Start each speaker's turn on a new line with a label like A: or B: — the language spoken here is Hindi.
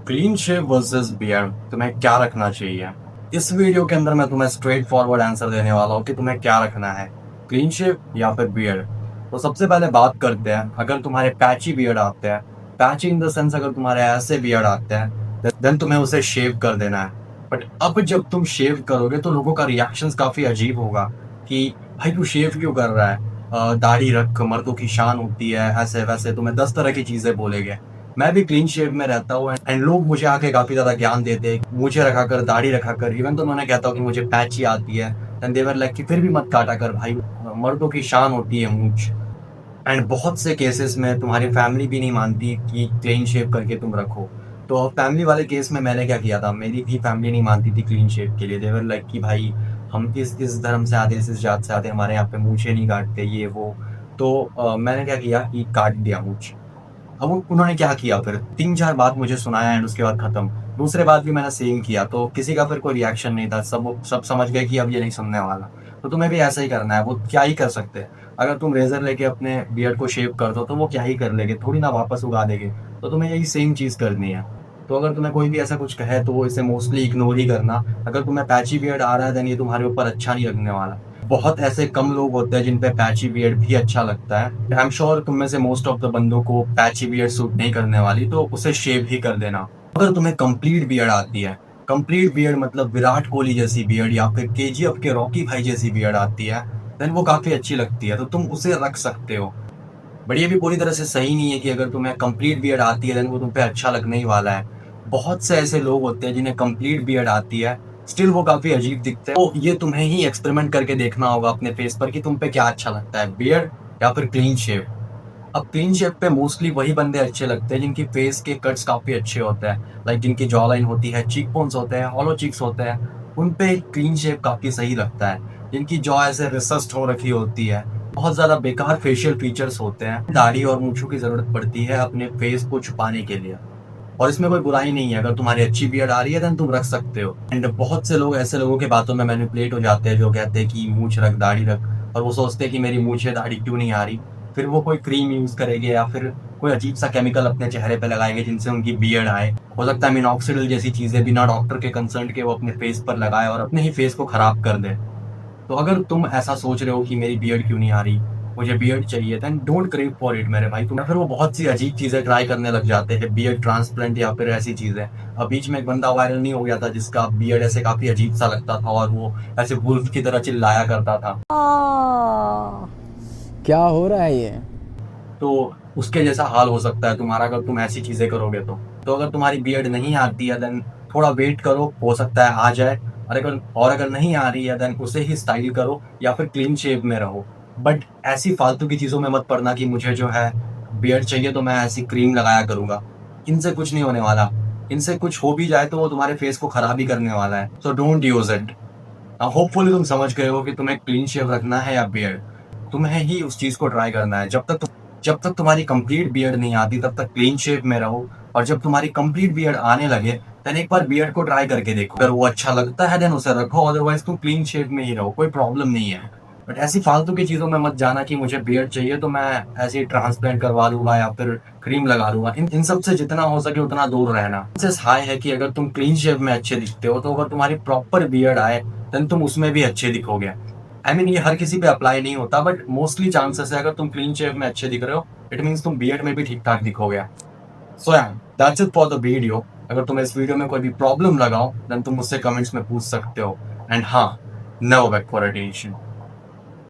A: क्लीन शेव वर्सेस बियर्ड, तुम्हें क्या रखना चाहिए? इस वीडियो के अंदर मैं तुम्हें स्ट्रेट फॉरवर्ड आंसर देने वाला हूँ कि तुम्हें क्या रखना है, क्लीन शेव या फिर बियर्ड। तो सबसे पहले बात करते हैं, अगर तुम्हारे पैची बियर्ड आते हैं, पैची इन द सेंस अगर तुम्हारे ऐसे बियर्ड आते हैं, देन तुम्हें उसे शेव कर देना है। बट अब जब तुम शेव करोगे तो लोगों का रिएक्शन काफी अजीब होगा कि भाई तू शेव क्यों कर रहा है, दाढ़ी रख, मर्दों की शान होती है, ऐसे वैसे तुम्हें 10 तरह की चीजें बोलेंगे। मैं भी क्लीन शेव में रहता हूँ एंड लोग मुझे आके काफी ज्यादा ज्ञान देते हैं, मुझे रखा कर, दाढ़ी रखा कर। इवन तो मैंने कहता हूँ कि मुझे पैची आती है, एंड देवर लाइक कि फिर भी मत काटा कर भाई, मर्दों की शान होती है मूंछ। एंड बहुत से केसेस में तुम्हारी फैमिली भी नहीं मानती कि क्लीन शेव करके तुम रखो। तो फैमिली वाले केस में मैंने क्या किया था, मेरी भी फैमिली नहीं मानती थी क्लीन शेव के लिए। देवर लाइक कि भाई हम इस धर्म से आते, इस जात से आते, हमारे यहाँ पे मूछें नहीं काटते, ये वो। तो मैंने क्या किया कि काट दिया मूछ। अब उन्होंने क्या किया, फिर 3-4 बात मुझे सुनाया एंड उसके बाद खत्म। दूसरे बात भी मैंने सेम किया तो किसी का फिर कोई रिएक्शन नहीं था, सब समझ गए कि अब ये नहीं सुनने वाला। तो तुम्हें भी ऐसा ही करना है। वो क्या ही कर सकते हैं, अगर तुम रेजर लेके अपने बियर्ड को शेव कर दो तो वो क्या ही कर लेंगे, थोड़ी ना वापस उगा देंगे। तो तुम्हें यही सेम चीज करनी है। तो अगर तुम्हें कोई भी ऐसा कुछ कहे तो वो इसे मोस्टली इग्नोर ही करना। अगर तुम्हें पैची बियर्ड आ रहा है देन ये तुम्हारे ऊपर अच्छा नहीं लगने वाला। बहुत ऐसे कम लोग होते हैं जिन पे पैची बियर्ड भी अच्छा लगता है। आई एम श्योर तुम में से मोस्ट ऑफ द बंदों को पैची बियर्ड सूट नहीं करने वाली, तो उसे शेव ही कर देना। अगर तुम्हें कंप्लीट बियर्ड आती है, कंप्लीट बियर्ड मतलब विराट कोहली जैसी बियर्ड या फिर केजीएफ के रॉकी भाई जैसी बियर्ड आती है, देन वो काफी अच्छी लगती है, तो तुम उसे रख सकते हो। बट ये भी पूरी तरह से सही नहीं है कि अगर तुम्हें कंप्लीट बियर्ड आती है देन वो तुम पे अच्छा लगने ही वाला है। बहुत से ऐसे लोग होते हैं जिन्हें कंप्लीट बियर्ड आती है, स्टिल वो काफी अजीब दिखते हैं। तो ये तुम्हें ही एक्सपेरिमेंट करके देखना होगा अपने फेस पर कि तुम पे क्या अच्छा लगता है, बियर्ड या फिर क्लीन शेव। अब क्लीन शेव पे मोस्टली वही बंदे अच्छे लगते हैं जिनकी फेस के कट्स काफी अच्छे होते हैं, लाइक जिनकी जॉ लाइन होती है, चीक बोन्स होते हैं, हॉलो चीक्स होते हैं, उन पे क्लीन शेव काफी सही लगता है। जिनकी जॉ ऐसे रिसस्ट हो रखी होती है, बहुत ज्यादा बेकार फेशियल फीचर्स होते हैं, दाढ़ी और मूंछों की जरूरत पड़ती है अपने फेस को छुपाने के लिए। और इसमें कोई बुराई नहीं है, अगर तुम्हारी अच्छी बियर्ड आ रही है देन तुम रख सकते हो। एंड बहुत से लोग ऐसे लोगों के बातों में मैनिपुलेट हो जाते हैं जो कहते हैं कि मूंछ रख, दाढ़ी रख, और वो सोचते हैं कि मेरी मूंछ है, दाढ़ी क्यों नहीं आ रही। फिर वो कोई क्रीम यूज करेंगे या फिर कोई अजीब सा केमिकल अपने चेहरे पे लगाएंगे जिनसे उनकी बियर्ड आए। हो सकता है मिनॉक्सिडिल जैसी चीजें बिना डॉक्टर के कंसल्ट के वो अपने फेस पर लगाए और अपने ही फेस को खराब कर दे। तो अगर तुम ऐसा सोच रहे हो कि मेरी बियर्ड क्यों नहीं आ रही, मुझे बियर्ड चाहिए, then don't crave for it मेरे भाई। तुम फिर वो बहुत सी अजीब चीजें ट्राई करने लग जाते हैं, बियर्ड ट्रांसप्लांट या फिर ऐसी चीजें। अब बीच में एक बंदा वायरल नहीं हो गया था जिसका बियर्ड ऐसे काफी अजीब सा लगता था और वो ऐसे वुल्फ की तरह चिल्लाया करता था।
B: क्या हो रहा है ये?
A: तो उसके जैसा हाल हो सकता है तुम्हारा अगर तुम ऐसी चीजें करोगे तो अगर तुम्हारी बियर्ड नहीं आती है देन थोड़ा वेट करो, हो सकता है आ जाए। और अगर नहीं आ रही है देन उसे ही स्टाइल करो या फिर क्लीन शेव में रहो। बट ऐसी फालतू की चीजों में मत पड़ना कि मुझे जो है बियर्ड चाहिए तो मैं ऐसी क्रीम लगाया करूंगा। इनसे कुछ नहीं होने वाला। इनसे कुछ हो भी जाए तो वो तुम्हारे फेस को खराब ही करने वाला है, so don't use it. Hopefully तुम समझ गए हो कि तुम्हें क्लीन शेव रखना है या बियर्ड। तुम्हें ही उस चीज को ट्राई करना है। जब तक तुम्हारी कंप्लीट बियर्ड नहीं आती तब तक क्लीन शेव में रहो, और जब तुम्हारी कंप्लीट बियर्ड आने लगे देन एक बार बियर्ड को ट्राई करके देखो। अगर वो अच्छा लगता है देन उसे रखो, अदरवाइज तुम क्लीन शेव में ही रहो, कोई प्रॉब्लम नहीं है। बट ऐसी फालतू की चीजों में मत जाना कि मुझे बियर्ड चाहिए तो मैं ऐसे ट्रांसप्लांट करवा लूंगा या फिर क्रीम लगा लूंगा। इन सब से जितना हो सके उतना दूर रहना। चांसेस हाई है कि अगर तुम क्लीन शेव में अच्छे दिखते हो तो अगर तुम्हारी प्रॉपर बियर्ड आए देन तुम उसमें भी अच्छे दिखोगे। आई मीन ये हर किसी पे अप्लाई नहीं होता बट मोस्टली चांसेस है, अगर तुम क्लीन शेव में अच्छे दिख रहे हो इट मीन्स तुम बियर्ड में भी ठीक ठाक दिखोगे। सो या that's it for the video. अगर तुम्हें इस वीडियो में कोई भी प्रॉब्लम लगाओ देन तुम मुझसे कमेंट्स में पूछ सकते हो। एंड हाँ, नेवर बैक फॉर अटेंशन।